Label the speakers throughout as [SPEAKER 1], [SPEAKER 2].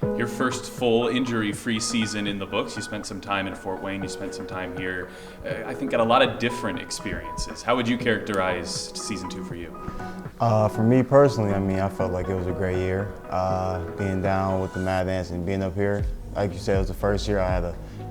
[SPEAKER 1] Your first full injury-free season in the books. You spent some time in Fort Wayne, you spent some time here. I think got a lot of different experiences. How would you characterize season 2 for you?
[SPEAKER 2] For me personally, I felt like it was a great year. Being down with the Mad Ants and being up here, like you said, it was the first year I had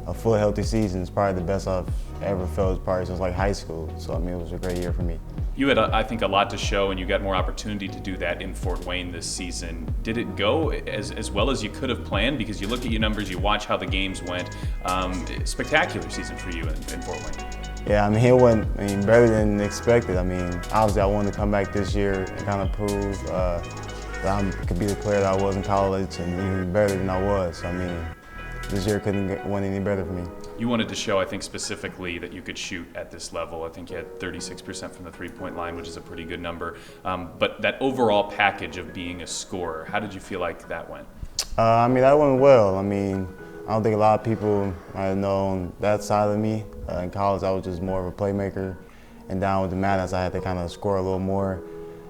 [SPEAKER 2] a full healthy season. It's probably the best I've ever felt probably since like high school. So it was a great year for me.
[SPEAKER 1] You had, I think, a lot to show, and you got more opportunity to do that in Fort Wayne this season. Did it go as well as you could have planned? Because you look at your numbers, you watch how the games went. Spectacular season for you in Fort Wayne.
[SPEAKER 2] Yeah, it went better than expected. Obviously I wanted to come back this year and kind of prove that I could be the player that I was in college and even better than I was. This year couldn't went any better for me.
[SPEAKER 1] You wanted to show, I think, specifically that you could shoot at this level. I think you had 36% from the three-point line, which is a pretty good number. But that overall package of being a scorer, how did you feel like that went?
[SPEAKER 2] That went well. I don't think a lot of people might have known that side of me. In college, I was just more of a playmaker. And down with the Madness, I had to kind of score a little more.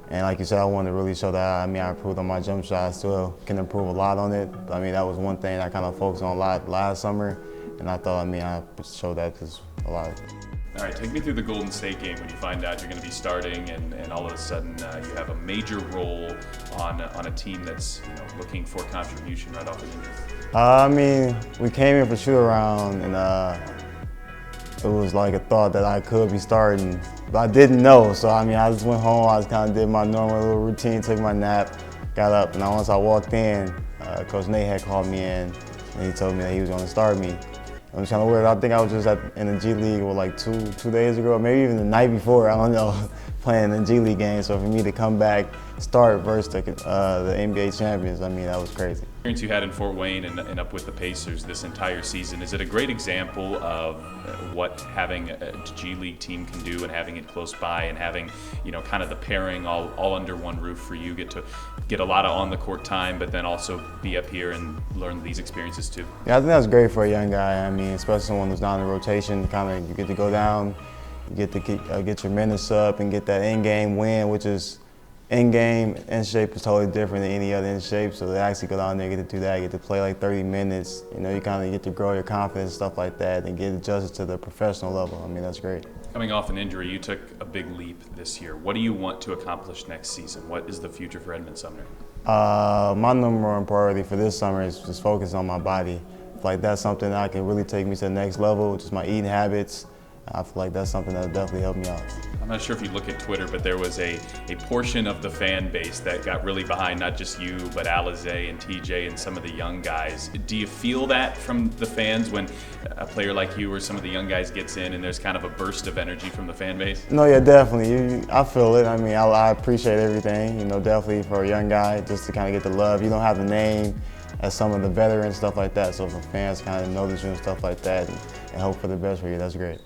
[SPEAKER 2] And like you said, I wanted to really show that I improved on my jump shot. I still can improve a lot on it. That was one thing I kind of focused on a lot last summer. And I thought, I showed that just a lot.
[SPEAKER 1] All right, take me through the Golden State game when you find out you're going to be starting, and all of a sudden you have a major role on a team that's looking for contribution right off the injury.
[SPEAKER 2] We came in for shoot around, and it was like a thought that I could be starting, but I didn't know. So I just went home. I just kind of did my normal little routine, took my nap, got up, and once I walked in, Coach Nate had called me in, and he told me that he was going to start me. It was kind of weird. I think I was just in the G League like two days ago, maybe even the night before, I don't know, playing the G League game. So for me to come back, start versus the NBA champions, that was crazy.
[SPEAKER 1] The experience you had in Fort Wayne and up with the Pacers this entire season, is it a great example of what having a G League team can do and having it close by and having, kind of the pairing all under one roof for you, get a lot of on-the-court time, but then also be up here and learn these experiences too?
[SPEAKER 2] Yeah, I think that's great for a young guy. Especially someone who's not in the rotation, you get to go down, you get to get your minutes up and get that in-game win, which is in-game, in shape is totally different than any other in shape. So they actually go down there, get to do that, get to play like 30 minutes. You kind of get to grow your confidence, stuff like that, and get adjusted to the professional level. That's great.
[SPEAKER 1] Coming off an injury, you took a big leap this year. What do you want to accomplish next season? What is the future for Edmond Sumner?
[SPEAKER 2] My number one priority for this summer is just focus on my body. Like that's something that can really take me to the next level, just my eating habits. I feel like that's something that'll definitely help me out.
[SPEAKER 1] I'm not sure if you look at Twitter, but there was a portion of the fan base that got really behind not just you, but Alizé and TJ and some of the young guys. Do you feel that from the fans when a player like you or some of the young guys gets in and there's kind of a burst of energy from the fan base?
[SPEAKER 2] No, yeah, definitely. I feel it. I appreciate everything. Definitely for a young guy, just to kind of get the love. You don't have the name as some of the veterans, stuff like that. So for fans kind of notice you and stuff like that and hope for the best for you, that's great.